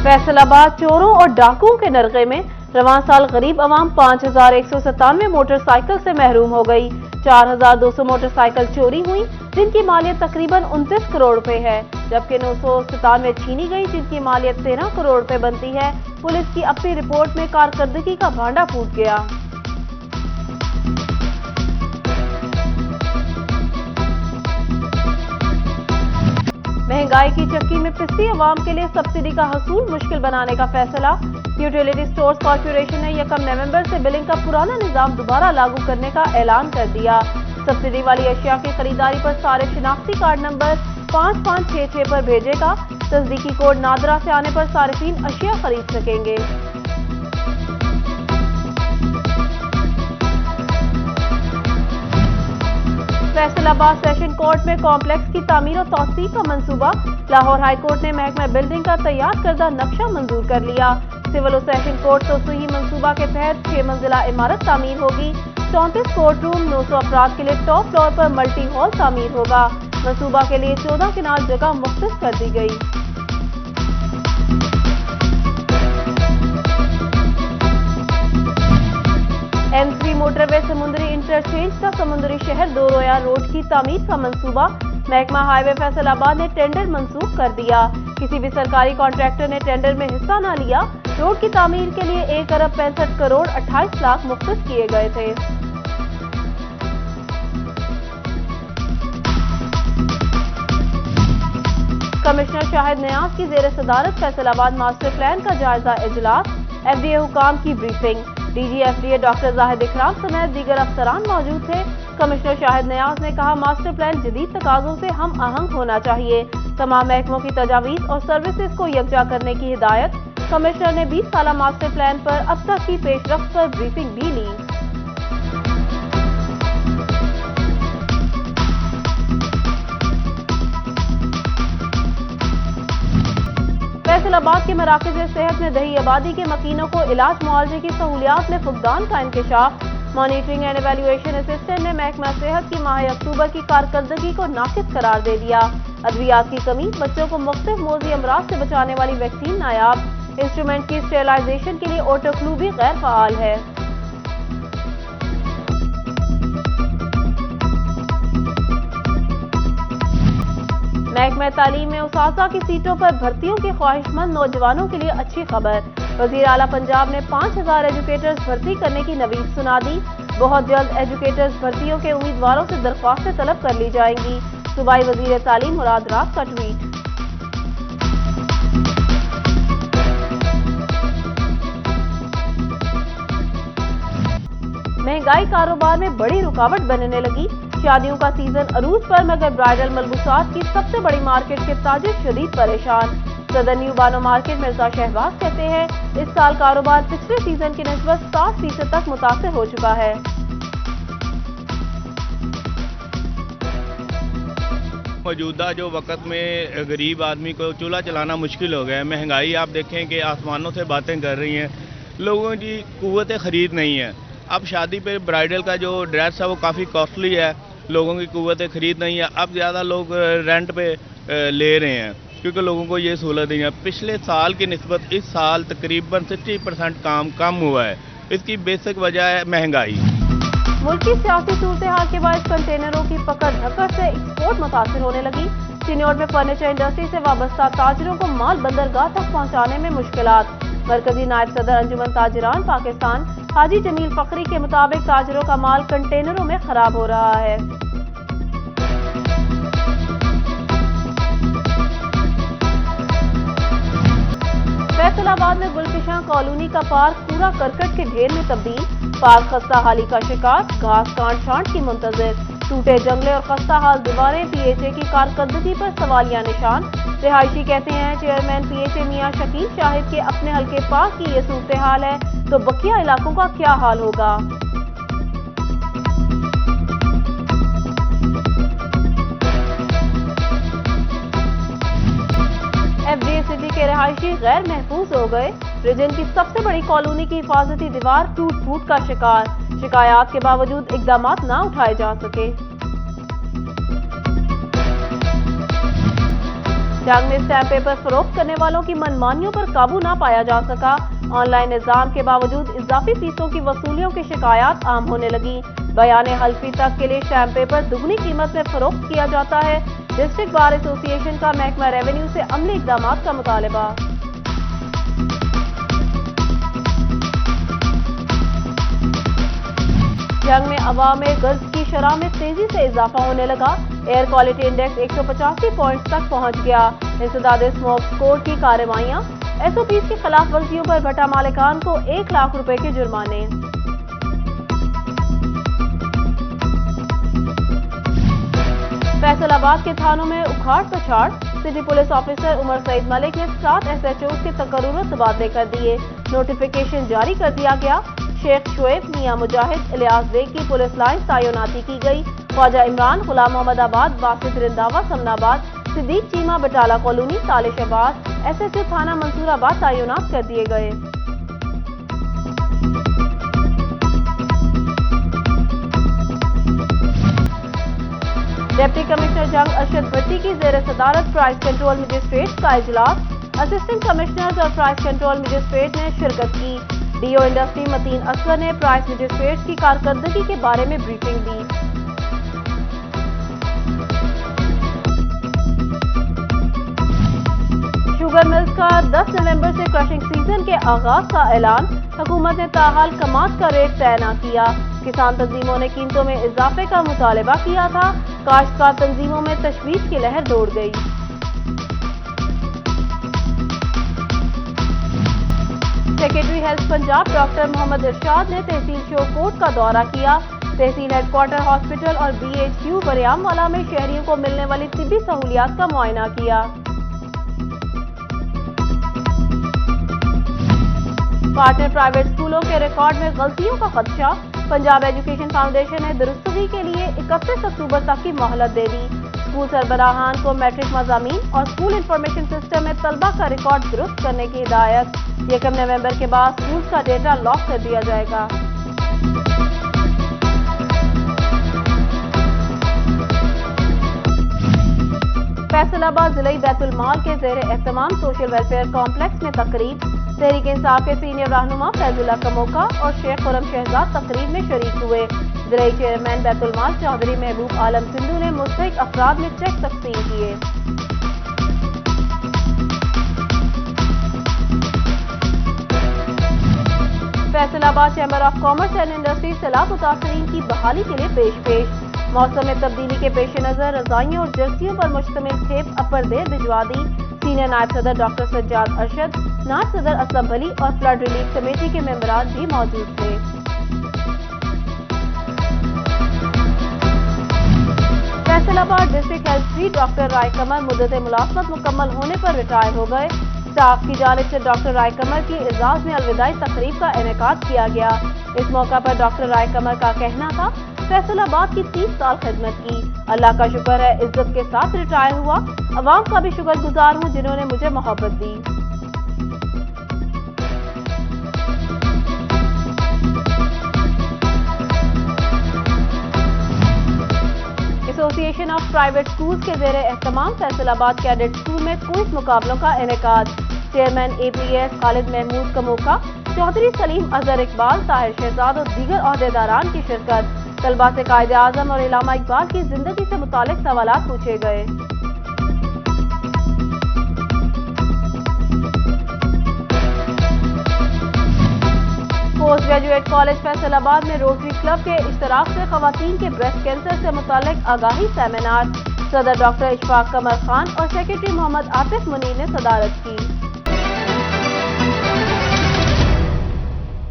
फैसल आबाद चोरों और डाकुओं के नरगे में रवां साल गरीब अवाम 5197 मोटरसाइकिल से महरूम हो गई। 4200 मोटरसाइकिल चोरी हुई जिनकी मालियत तकरीबन 29 करोड़ रुपए है, जबकि 997 छीनी गई जिनकी मालियत 13 करोड़ रुपए बनती है। पुलिस की अपनी रिपोर्ट में कारकर्दगी का भांडा फूट गया। महंगाई की चक्की में पिसती अवाम के लिए सब्सिडी का हसूल मुश्किल बनाने का फैसला। यूटिलिटी स्टोर्स कॉर्पोरेशन ने 1 नवंबर से बिलिंग का पुराना निजाम दोबारा लागू करने का ऐलान कर दिया। सब्सिडी वाली अशिया की खरीदारी पर सारे शिनाख्ती कार्ड नंबर 5566 पर भेजेगा। तस्दीकी कोड नादरा से आने पर सारिफीन अशिया खरीद सकेंगे। फैसलाबाद सेशन कोर्ट में कॉम्प्लेक्स की तामीर और तौसीक का मंसूबा। लाहौर हाई कोर्ट ने महकमा बिल्डिंग का तैयार करदा नक्शा मंजूर कर लिया। सिविल और सेशन कोर्ट तोसीही मंसूबा के तहत 6 मंजिला इमारत तामीर होगी। 34 कोर्ट रूम, 900 अफराद के लिए टॉप फ्लोर पर मल्टी हॉल तामीर होगा। मंसूबा के लिए 14 किनाल जगह मुख्तस कर दी गई। M3 मोटरवे समुद्री इंटरचेंज का समुद्री शहर दो रोया रोड की तामीर का मंसूबा। महकमा हाईवे फैसलाबाद ने टेंडर मंसूख कर दिया। किसी भी सरकारी कॉन्ट्रैक्टर ने टेंडर में हिस्सा न लिया। रोड की तामीर के लिए 1 अरब 65 करोड़ 28 लाख मुख्तस किए गए थे। कमिश्नर शाहिद नियाज की जेर सदारत फैसलाबाद मास्टर प्लान का जायजा इजलास। FDA हुकाम की briefing. DG FDA doctor Zahid इकराम समेत दीगर अफसरान मौजूद थे। कमिश्नर शाहिद नियाज ने कहा मास्टर प्लान जदीद तकाजों से हम आहंग होना चाहिए। तमाम महकमों की तजावीज़ और सर्विसेज को यकजा करने की हिदायत। कमिश्नर ने 20 साला मास्टर प्लान पर अब तक की पेशरफ्त पर ब्रीफिंग भी ली। फैसलाबाद के मराकज़ सेहत में दही आबादी के मकीनों को इलाज मुआवजे की सहूलियात में फुकदान का इंकशाफ। मॉनिटरिंग एंड एवेल्युएशन असिस्टेंट ने महकमा सेहत की माह अक्टूबर की कारकर्दगी को नाकिस करार दे दिया। अद्वियात की कमी, बच्चों को मुख्तलिफ मोज़ी अमराज से बचाने वाली वैक्सीन नायाब। इंस्ट्रूमेंट की स्टेरिलाइजेशन के लिए ऑटोक्लू भी गैर फ़ाल है। महकमा तालीम में उसासा की सीटों पर भर्तियों के ख्वाहिशमंद नौजवानों के लिए अच्छी खबर। वज़ीर आला पंजाब ने 5000 एजुकेटर्स भर्ती करने की नवीद सुना दी। बहुत जल्द एजुकेटर्स भर्तियों के उम्मीदवारों से दरख्वास्तें तलब कर ली जाएंगी। सूबाई वज़ीर तालीम मुराद रात का ट्वीट। महंगाई कारोबार में बड़ी रुकावट बनने लगी। शादियों का सीजन अरूज पर, मगर ब्राइडल मलबूसात की सबसे बड़ी मार्केट के ताजिर शदीद परेशान। सदर न्यू बानो मार्केट मिर्जा शहबाज कहते हैं इस साल कारोबार पिछले सीजन की निस्बत 60% तक मुतासिर हो चुका है। मौजूदा जो वक्त में गरीब आदमी को चूल्हा चलाना मुश्किल हो गया है। महंगाई आप देखें कि आसमानों से बातें कर रही हैं। लोगों की कुव्वत खरीद नहीं है। अब शादी पे ब्राइडल का जो ड्रेस है वो काफ़ी कॉस्टली है। लोगों की कुव्वत खरीद नहीं है। अब ज़्यादा लोग रेंट पे ले रहे हैं क्योंकि लोगों को ये सहूलत नहीं है। पिछले साल की निस्बत इस साल तकरीबन 60% काम कम हुआ है। इसकी बेसिक वजह है महंगाई। मुल्क की सियासी सूरत हाल के बाद कंटेनरों की पकड़ धक्कर से एक्सपोर्ट मुतासिर होने लगी। चिन्नौर में फर्नीचर इंडस्ट्री से वाबस्ता ताजरों को माल बंदरगाह तक पहुँचाने में मुश्किलात। मरकजी नायब सदर अंजुमन ताजरान पाकिस्तान हाजी जमील फखरी के मुताबिक ताजरों का माल कंटेनरों में खराब हो रहा है। फैसलाबाद में गुलकिशां कॉलोनी का पार्क पूरा करकट के ढेर में तब्दील। पार्क खस्ता हाली का शिकार, घास काट छांट की मुंतजिर। टूटे जंगले और खस्ता हाल दीवारें, PHA की कारकर्दगी पर सवालिया निशान। रिहायशी कहते हैं चेयरमैन PHA मियां शकील शाहिद के अपने हल्के पार्क की ये सूरत हाल है तो बकिया इलाकों का क्या हाल होगा। FDA सिटी के रिहायशी गैर महफूज हो गए। रीजन की सबसे बड़ी कॉलोनी की हिफाजती दीवार टूट फूट का शिकार। शिकायत के बावजूद इकदाम न उठाए जा सके। جنگ میں اسٹیمپ پیپر فروخت کرنے والوں کی منمانیوں پر قابو نہ پایا جا سکا۔ آن لائن نظام کے باوجود اضافی فیسوں کی وصولیوں کی شکایات عام ہونے لگی۔ بیان حلفی تک کے لیے اسٹیمپ پیپر دگنی قیمت میں فروخت کیا جاتا ہے۔ ڈسٹرکٹ بار ایسوسی ایشن کا محکمہ ریونیو سے عملی اقدامات کا مطالبہ۔ جنگ میں عوام میں غرض کی شرح میں تیزی سے اضافہ ہونے لگا۔ ایئر کوالٹی انڈیکس 185 پوائنٹس تک پہنچ گیا۔ انسداد اسموک اسکور کی کارروائیاں، ایس او پیز کی خلاف ورزیوں پر بھٹا مالکان کو 1 لاکھ روپے کے جرمانے۔ فیصل آباد کے تھانوں میں اکھاڑ پچھاڑ، سٹی پولیس آفیسر عمر سعید ملک نے 7 ایس ایچ اوز کے تقرر و تبادلے کر دیے۔ نوٹیفیکیشن جاری کر دیا گیا۔ شیخ شعیب، میاں مجاہد، الیاس بیگ کی پولیس لائن تعیناتی کی گئی۔ خواجہ عمران، غلام محمد آباد، باسط رنداوا، سمن آباد، صدیق چیمہ، بٹالہ کالونی، تالش آباد، ایس ایچ او تھانہ منصور آباد تعینات کر دیے گئے۔ ڈپٹی کمشنر جنگ ارشد بھٹی کی زیر صدارت پرائز کنٹرول مجسٹریٹ کا اجلاس، اسسٹنٹ کمشنرز اور پرائز کنٹرول مجسٹریٹ نے شرکت کی۔ ڈی او انڈسٹری متین اصغر نے پرائز مجسٹریٹ کی کارکردگی کے بارے میں بریفنگ دی۔ شوگر ملز کا 10 نومبر سے کرشنگ سیزن کے آغاز کا اعلان، حکومت نے تاحال کماد کا ریٹ طے نہ کیا۔ کسان تنظیموں نے قیمتوں میں اضافے کا مطالبہ کیا تھا، کاشتکار تنظیموں میں تشویش کی لہر دوڑ گئی۔ سیکریٹری ہیلتھ پنجاب ڈاکٹر محمد ارشاد نے تحصیل شوکوٹ کا دورہ کیا۔ تحصیل ہیڈ کوارٹر ہاسپٹل اور بی ایچ کیو بریام والا میں شہریوں کو ملنے والی طبی سہولیات کا معائنہ کیا۔ پارٹنر پرائیویٹ اسکولوں کے ریکارڈ میں غلطیوں کا خدشہ، پنجاب ایجوکیشن فاؤنڈیشن نے درستگی کے لیے 31 اکتوبر تک کی مہلت دے دی۔ اسکول سربراہان کو میٹرک مضامین اور اسکول انفارمیشن سسٹم میں طلبہ کا ریکارڈ درست کرنے کی ہدایت۔ 1 نومبر کے بعد اسکولز کا ڈیٹا لاک کر دیا جائے گا۔ فیصل آباد ضلعی بیت المال کے زیر اہتمام سوشل ویلفیئر کمپلیکس میں تقریب، تحریک انصاف کے سینئر رہنما فیض اللہ کموکا اور شیخ خرم شہزاد تقریب میں شریک ہوئے۔ ضلعی چیئرمین بیت المال چودھری محبوب عالم سندھو نے مستحق افراد میں چیک تقسیم کیے۔ فیصل آباد chamber of commerce and industry سیلاب متاثرین کی بحالی کے لیے پیش۔ موسم میں تبدیلی کے پیش نظر رضائیوں اور جرسیوں پر مشتمل کھیپ اپر دیر بھجوا دی۔ سینئر نائب صدر ڈاکٹر سجاد ارشد، نائب صدر اسلم بلی اور فلڈ ریلیف کمیٹی کے ممبران بھی موجود تھے۔ فیصل آباد ڈسٹرکٹ ہیلتھ ڈاکٹر رائے قمر مدت ملازمت مکمل ہونے پر ریٹائر ہو گئے۔ اسٹاف کی جانب سے ڈاکٹر رائے قمر کی اعزاز میں الوداعی تقریب کا انعقاد کیا گیا۔ اس موقع پر ڈاکٹر رائے قمر کا کہنا تھا، فیصل آباد کی 30 سال خدمت کی، اللہ کا شکر ہے عزت کے ساتھ ریٹائر ہوا، عوام کا بھی شکر گزار ہوں جنہوں نے مجھے محبت دی۔ ایسوسی ایشن آف پرائیویٹ اسکولز کے زیر اہتمام فیصل آباد کیڈٹ اسکول میں کوئز مقابلوں کا انعقاد۔ چیئرمین اے پی ایس خالد محمود کموکا، چودھری سلیم اظہر اقبال، طاہر شہزاد اور دیگر عہدیداران کی شرکت۔ طلبہ سے قائد اعظم اور علامہ اقبال کی زندگی سے متعلق سوالات پوچھے گئے۔ پوسٹ گریجویٹ کالج فیصل آباد میں روٹری کلب کے اشتراک سے خواتین کے بریسٹ کینسر سے متعلق آگاہی سیمینار، صدر ڈاکٹر اشفاق قمر خان اور سیکریٹری محمد عاطف منیر نے صدارت کی۔